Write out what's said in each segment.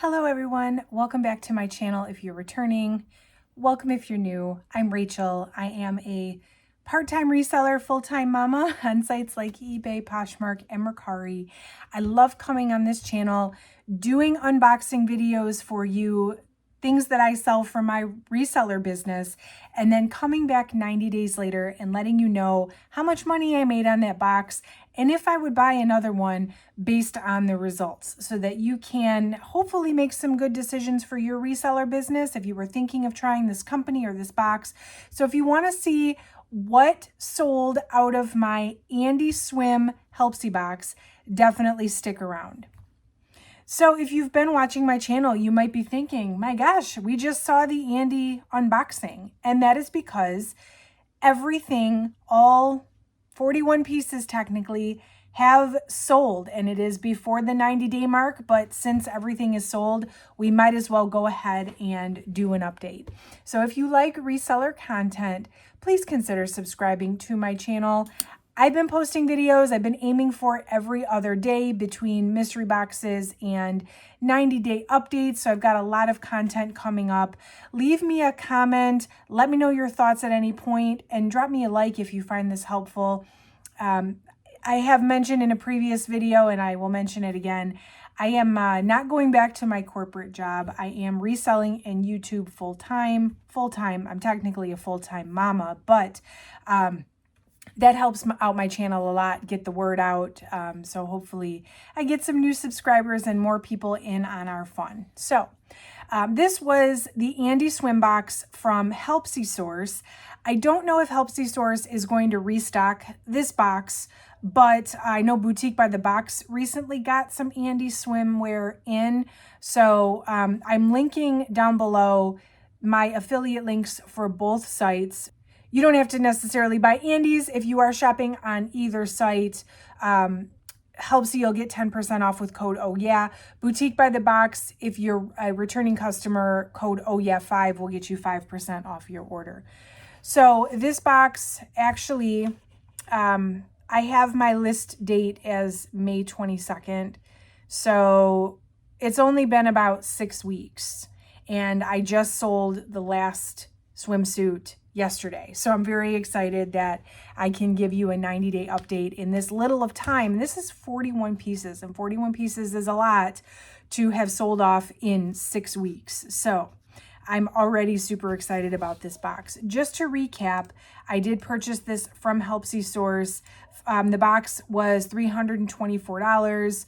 Hello everyone, welcome back to my channel if you're returning. Welcome if you're new. I'm Rachel. I am a part-time reseller, full-time mama on sites like eBay, Poshmark, and Mercari. I love coming on this channel, doing unboxing videos for you, things that I sell from my reseller business, and then coming back 90 days later and letting you know how much money I made on that box and if I would buy another one based on the results, so that you can hopefully make some good decisions for your reseller business if you were thinking of trying this company or this box. So if you want to see what sold out of my Andie Swim Helpsy box, definitely stick around. So if you've been watching my channel, you might be thinking, my gosh, we just saw the Andie unboxing. And that is because everything, all 41 pieces technically, have sold, and it is before the 90-day mark, but since everything is sold, we might as well go ahead and do an update. So if you like reseller content, please consider subscribing to my channel. I've been posting videos. I've been aiming for every other day between mystery boxes and 90-day updates. So I've got a lot of content coming up. Leave me a comment. Let me know your thoughts at any point and drop me a like if you find this helpful. I have mentioned in a previous video, and I will mention it again, I am not going back to my corporate job. I am reselling in YouTube full-time. I'm technically a full-time mama, but that helps out my channel a lot, get the word out. So hopefully I get some new subscribers and more people in on our fun. So this was the Andie Swim box from Helpsy Source. I don't know if Helpsy Source is going to restock this box, but I know Boutique by the Box recently got some Andie swimwear in. So I'm linking down below my affiliate links for both sites. You don't have to necessarily buy Andie's if you are shopping on either site. Helpsy, you'll get 10% off with code OHYEAH. Boutique by the Box, if you're a returning customer, code OHYEAH5 will get you 5% off your order. So this box, actually, I have my list date as May 22nd. So it's only been about 6 weeks. And I just sold the last swimsuit yesterday. So I'm very excited that I can give you a 90-day update in this little of time. This is 41 pieces, and 41 pieces is a lot to have sold off in 6 weeks. So I'm already super excited about this box. Just to recap, I did purchase this from Helpsy Source. The box was $324.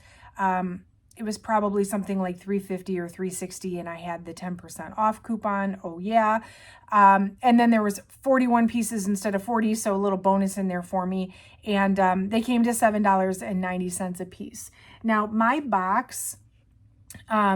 It was probably something like $350 or $360, and I had the 10% off coupon. Oh yeah. And then there was 41 pieces instead of 40, so a little bonus in there for me. And they came to $7.90 a piece. Now, my box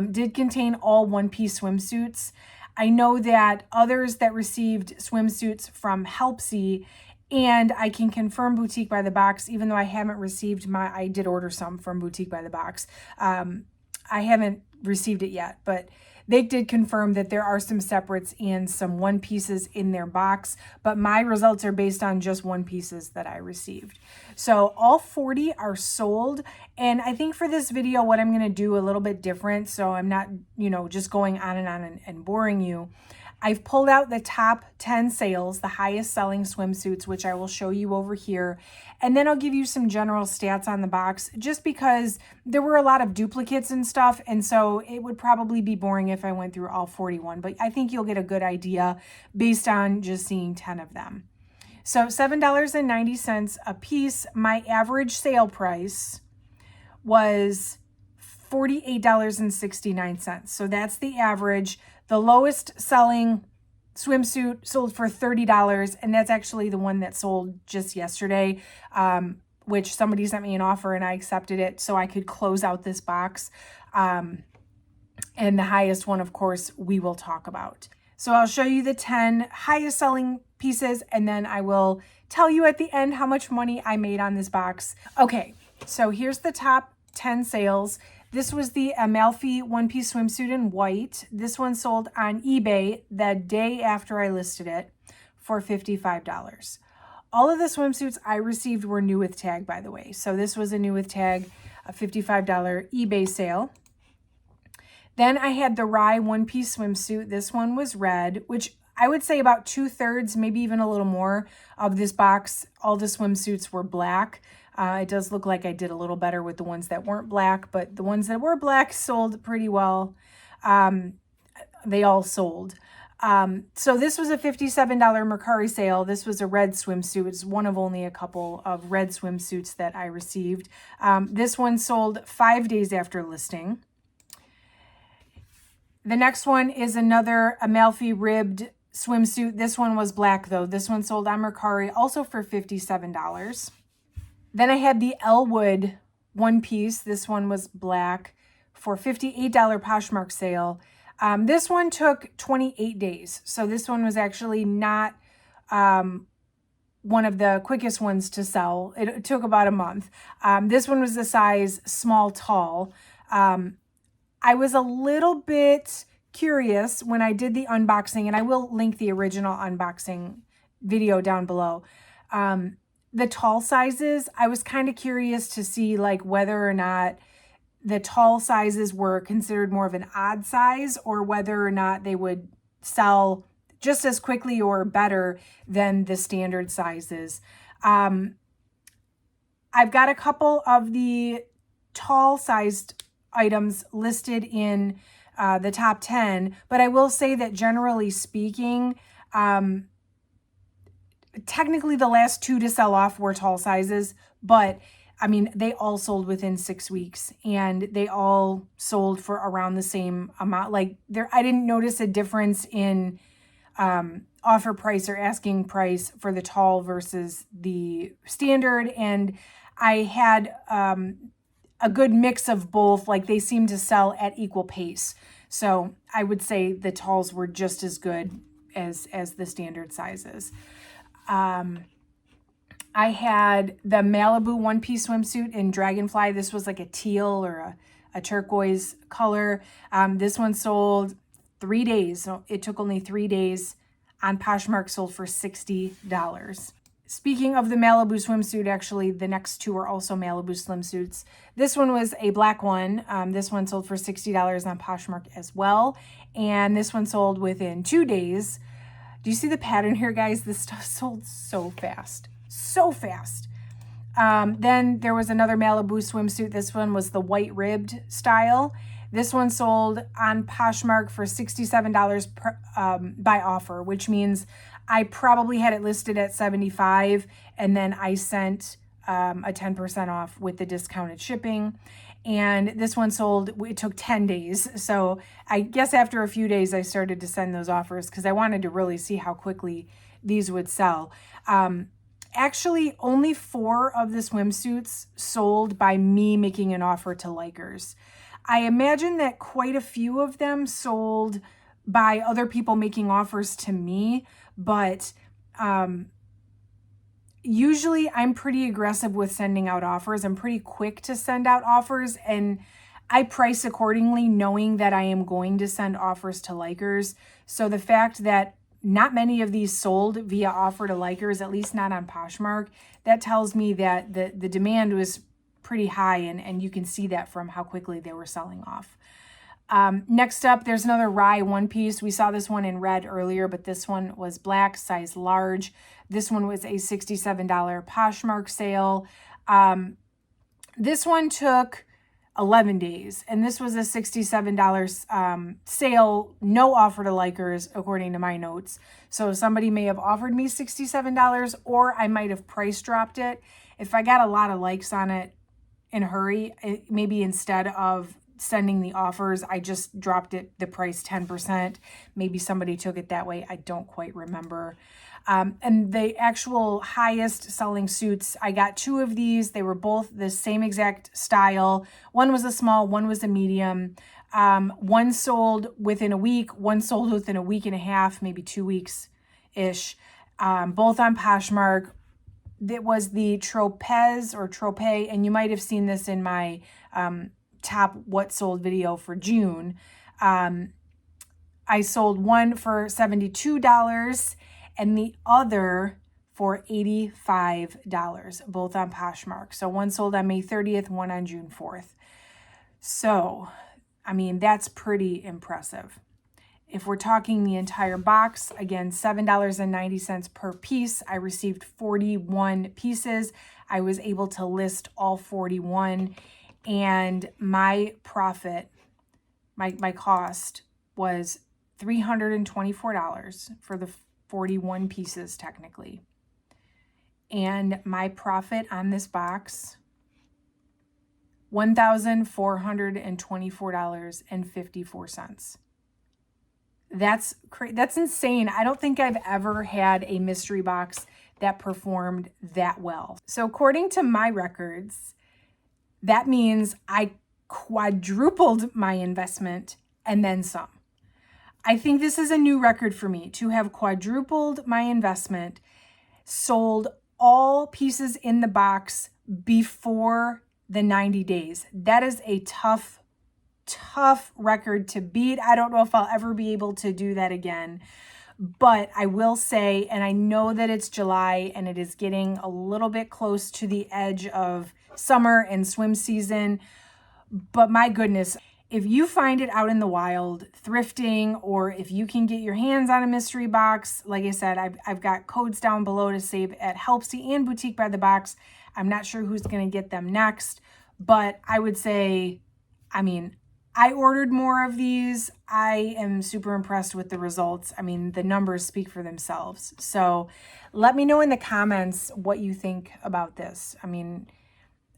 did contain all one-piece swimsuits. I know that others that received swimsuits from Helpsy, and I can confirm Boutique by the Box, even though I haven't received I did order some from Boutique by the Box. I haven't received it yet, but they did confirm that there are some separates and some one pieces in their box, but my results are based on just one pieces that I received. So all 40 are sold. And I think for this video, what I'm going to do a little bit different, so I'm not, just going on and boring you. I've pulled out the top 10 sales, the highest selling swimsuits, which I will show you over here. And then I'll give you some general stats on the box, just because there were a lot of duplicates and stuff. And so it would probably be boring if I went through all 41, but I think you'll get a good idea based on just seeing 10 of them. So $7.90 a piece. My average sale price was $48.69. So that's the average. The lowest selling swimsuit sold for $30, and that's actually the one that sold just yesterday, which somebody sent me an offer and I accepted it so I could close out this box. And the highest one, of course, we will talk about. So I'll show you the 10 highest selling pieces, and then I will tell you at the end how much money I made on this box. Okay, so here's the top 10 sales. This was the Amalfi one-piece swimsuit in white. This one sold on eBay the day after I listed it for $55. All of the swimsuits I received were new with tag, by the way. So this was a new with tag, a $55 eBay sale. Then I had the Rye one-piece swimsuit. This one was red, which I would say about 2/3, maybe even a little more of this box, all the swimsuits were black. It does look like I did a little better with the ones that weren't black, but the ones that were black sold pretty well. They all sold. So this was a $57 Mercari sale. This was a red swimsuit. It's one of only a couple of red swimsuits that I received. This one sold 5 days after listing. The next one is another Amalfi ribbed swimsuit. This one was black though. This one sold on Mercari also for $57. Then I had the Elwood one piece. This one was black for $58 Poshmark sale. This one took 28 days. So this one was actually not one of the quickest ones to sell. It took about a month. This one was the size small tall. I was a little bit curious when I did the unboxing, and I will link the original unboxing video down below. The tall sizes, I was kind of curious to see like whether or not the tall sizes were considered more of an odd size or whether or not they would sell just as quickly or better than the standard sizes. I've got a couple of the tall sized items listed in the top 10, but I will say that generally speaking, technically the last 2 to sell off were tall sizes, but I mean, they all sold within 6 weeks and they all sold for around the same amount. Like I didn't notice a difference in offer price or asking price for the tall versus the standard. And I had a good mix of both. Like they seemed to sell at equal pace. So I would say the talls were just as good as the standard sizes. I had the Malibu one-piece swimsuit in Dragonfly. This was like a teal or a turquoise color. This one sold 3 days. So it took only 3 days. On Poshmark, sold for $60. Speaking of the Malibu swimsuit, actually, the next 2 are also Malibu swimsuits. This one was a black one. This one sold for $60 on Poshmark as well. And this one sold within 2 days. Do you see the pattern here, guys? This stuff sold so fast. So fast. Then there was another Malibu swimsuit. This one was the white ribbed style. This one sold on Poshmark for $67 by offer, which means I probably had it listed at $75 and then I sent a 10% off with the discounted shipping. And this one sold, it took 10 days. So I guess after a few days, I started to send those offers because I wanted to really see how quickly these would sell. Actually, only 4 of the swimsuits sold by me making an offer to likers. I imagine that quite a few of them sold by other people making offers to me, but usually I'm pretty aggressive with sending out offers. I'm pretty quick to send out offers, and I price accordingly knowing that I am going to send offers to likers. So the fact that not many of these sold via offer to likers, at least not on Poshmark, that tells me that the demand was pretty high, and you can see that from how quickly they were selling off. Next up, there's another Rye one piece. We saw this one in red earlier, but this one was black, size large. This one was a $67 Poshmark sale. This one took 11 days, and this was a $67 sale, no offer to likers, according to my notes. So somebody may have offered me $67, or I might have price dropped it. If I got a lot of likes on it in a hurry, maybe instead of sending the offers, I just dropped the price 10%. Maybe somebody took it that way. I don't quite remember. And the actual highest selling suits, I got 2 of these. They were both the same exact style. One was a small, one was a medium. One sold within a week, one sold within a week and a half, maybe 2 weeks-ish. Both on Poshmark. It was the Tropez or Trope, and you might have seen this in my top what sold video for June. I sold one for $72 and the other for $85, both on Poshmark. So one sold on May 30th, one on June 4th. So I mean, that's pretty impressive. If we're talking the entire box, again, $7.90 per piece. I received 41 pieces. I was able to list all 41, and my profit, my cost was $324 for the 41 pieces technically. And my profit on this box, $1,424.54. That's insane. I don't think I've ever had a mystery box that performed that well. So according to my records, that means I quadrupled my investment and then some. I think this is a new record for me to have quadrupled my investment, sold all pieces in the box before the 90 days. That is a tough record to beat. I don't know if I'll ever be able to do that again, but I will say, and I know that it's July and it is getting a little bit close to the edge of summer and swim season, but my goodness, if you find it out in the wild, thrifting, or if you can get your hands on a mystery box, like I said, I've got codes down below to save at Helpsy and Boutique by the Box. I'm not sure who's going to get them next, but I would say, I mean, I ordered more of these. I am super impressed with the results. I mean, the numbers speak for themselves. So let me know in the comments what you think about this. I mean,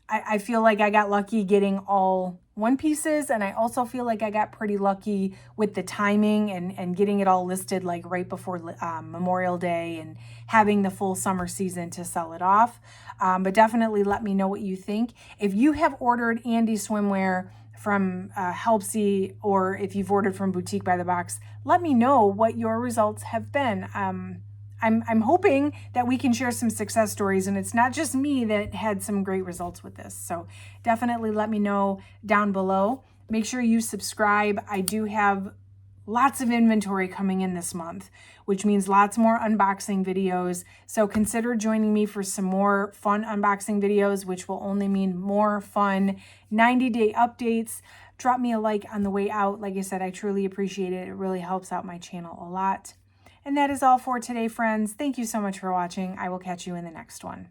I feel like I got lucky getting all one pieces, and I also feel like I got pretty lucky with the timing and getting it all listed like right before Memorial Day and having the full summer season to sell it off. But definitely let me know what you think. If you have ordered Andie swimwear from Helpsy, or if you've ordered from Boutique by the Box, let me know what your results have been. I'm hoping that we can share some success stories, and it's not just me that had some great results with this. So definitely let me know down below. Make sure you subscribe. I do have lots of inventory coming in this month, which means lots more unboxing videos. So consider joining me for some more fun unboxing videos, which will only mean more fun 90-day updates. Drop me a like on the way out. Like I said, I truly appreciate it. It really helps out my channel a lot. And that is all for today, friends. Thank you so much for watching. I will catch you in the next one.